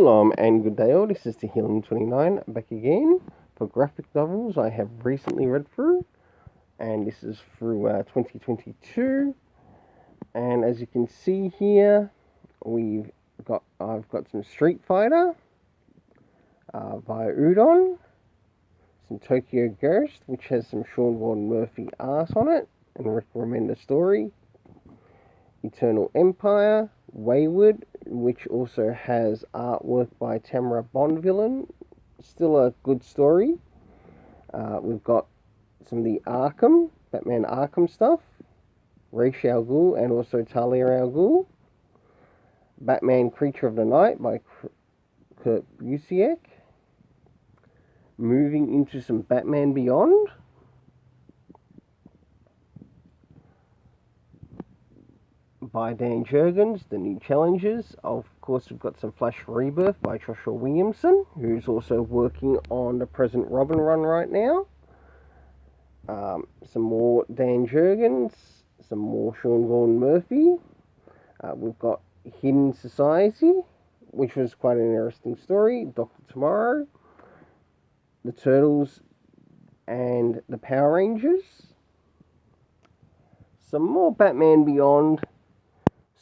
Shalom and good day all, this is Healing29 back again for graphic novels I have recently read through, and this is through 2022, and as you can see here, I've got some Street Fighter via Udon, some Tokyo Ghost, which has some Sean Murphy art on it, and Rick Remender story, Eternal Empire, Wayward, which also has artwork by Tamara Bonvillain. Still a good story. We've got some of the Batman Arkham stuff, Ra's al Ghul and also Talia al Ghul. Batman Creature of the Night by Kurt Busiek. Moving into some Batman Beyond. By Dan Jurgens, the new challenges. Of course, we've got some Flash Rebirth by Joshua Williamson, who's also working on the present Robin run right now. Some more Dan Jurgens, some more Sean Murphy. We've got Hidden Society, which was quite an interesting story. Dr. Tomorrow, the Turtles, and the Power Rangers. Some more Batman Beyond.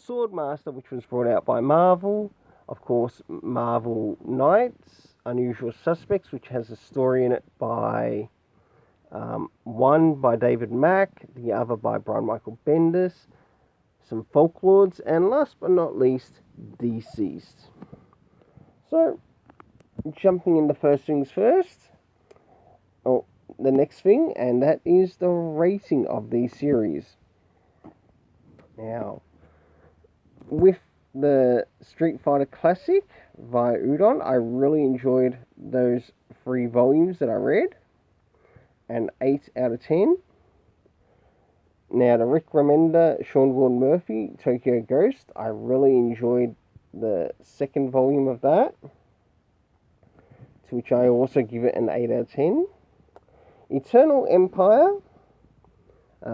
Swordmaster, which was brought out by Marvel. Of course, Marvel Knights, Unusual Suspects, which has a story in it by one by David Mack, the other by Brian Michael Bendis, some Folklords, and last but not least, Deceased. So, jumping into first things first, the next thing, and that is the rating of these series. Now, with the Street Fighter Classic via Udon, I really enjoyed those 3 volumes that I read, an 8 out of 10. Now, the Rick Remender, Sean Murphy, Tokyo Ghost, I really enjoyed the 2nd volume of that, to which I also give it an 8 out of 10. Eternal Empire,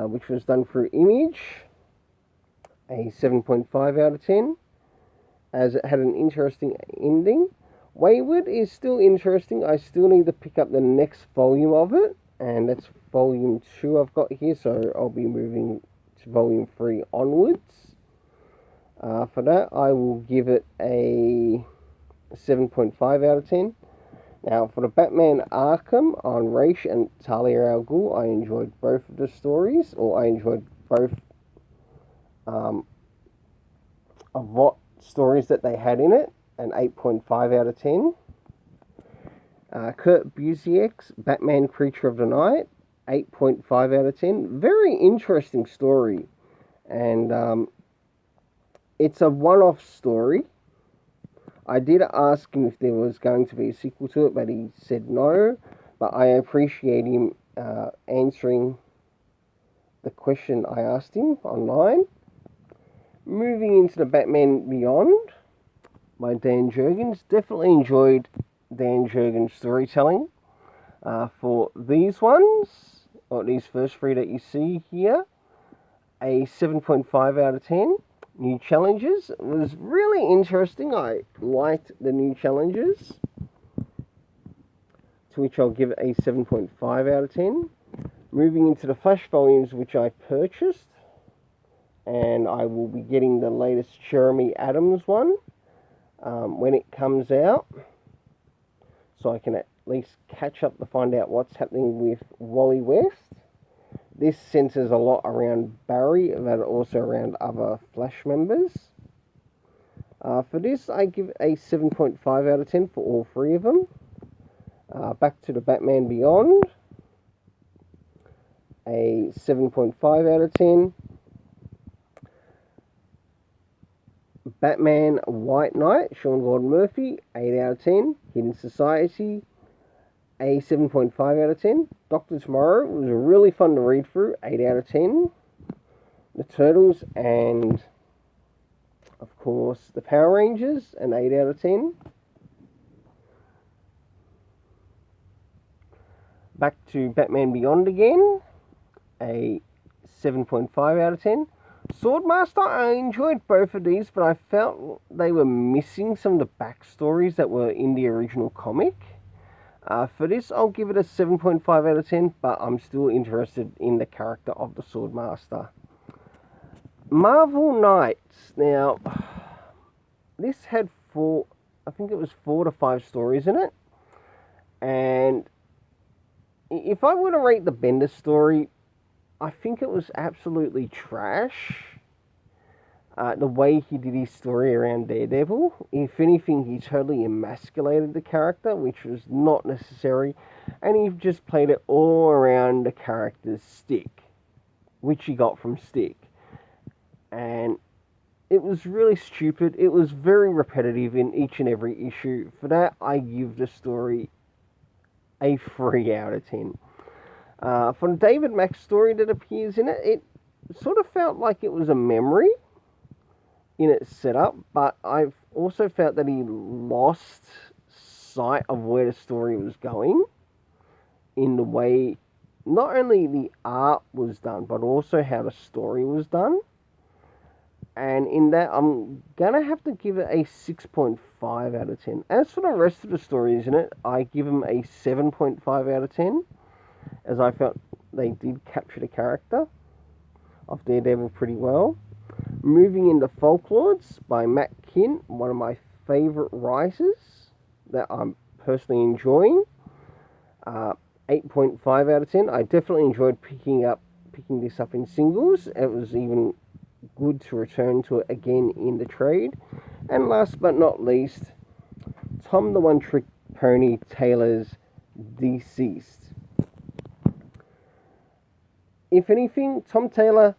which was done through Image, a 7.5 out of 10, as it had an interesting ending. Wayward is still interesting. I still need to pick up the next volume of it, and that's volume 2 I've got here, so I'll be moving to volume 3 onwards. For that, I will give it a 7.5 out of 10. Now, for the Batman Arkham on Ra's and Talia al Ghul, I enjoyed both of the stories, or I enjoyed both of what stories that they had in it, an 8.5 out of 10. Kurt Busiek's Batman Creature of the Night, 8.5 out of 10. Very interesting story, and it's a one-off story. I did ask him if there was going to be a sequel to it, but he said no, but I appreciate him answering the question I asked him online. Moving into the Batman Beyond by Dan Jurgens. Definitely enjoyed Dan Jurgens' storytelling. For these ones, or these first 3 that you see here, a 7.5 out of 10. New challenges. It was really interesting. I liked the new challenges, to which I'll give it a 7.5 out of 10. Moving into the Flash volumes, which I purchased, and I will be getting the latest Jeremy Adams one when it comes out, so I can at least catch up to find out what's happening with Wally West. This centers a lot around Barry, but also around other Flash members. For this, I give a 7.5 out of 10 for all 3 of them. Back to the Batman Beyond, a 7.5 out of 10. Batman White Knight, Sean Murphy, 8 out of 10. Hidden Society, a 7.5 out of 10. Dr. Tomorrow was really fun to read through, 8 out of 10. The Turtles and, of course, the Power Rangers, an 8 out of 10. Back to Batman Beyond again, a 7.5 out of 10. Swordmaster, I enjoyed both of these, but I felt they were missing some of the backstories that were in the original comic. For this, I'll give it a 7.5 out of 10, but I'm still interested in the character of the Swordmaster. Marvel Knights. Now, this had I think it was 4 to 5 stories in it. And if I were to rate the Bendis story, I think it was absolutely trash. The way he did his story around Daredevil. If anything, he totally emasculated the character, which was not necessary. And he just played it all around the character's stick, which he got from Stick. And it was really stupid. It was very repetitive in each and every issue. For that, I give the story a 3 out of 10. For the David Mack story that appears in it, it sort of felt like it was a memory in its setup, but I've also felt that he lost sight of where the story was going in the way not only the art was done, but also how the story was done. And in that, I'm gonna have to give it a 6.5 out of 10. As for the rest of the stories in it, I give them a 7.5 out of 10, as I felt they did capture the character of Daredevil pretty well. Moving into Folklords by Matt Kinn, one of my favourite writers that I'm personally enjoying. 8.5 out of 10. I definitely enjoyed picking this up in singles. It was even good to return to it again in the trade. And last but not least, Tom the One Trick Pony Taylor's Deceased. If anything, Tom Taylor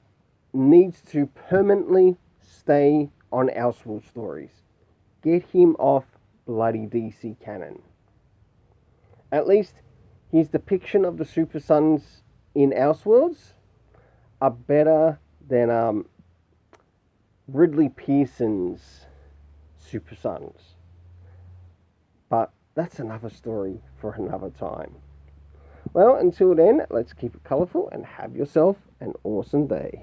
needs to permanently stay on Elseworld stories. Get him off bloody DC canon. At least his depiction of the Super Sons in Elseworlds are better than Ridley Pearson's Super Sons. But that's another story for another time. Well, until then, let's keep it colourful and have yourself an awesome day.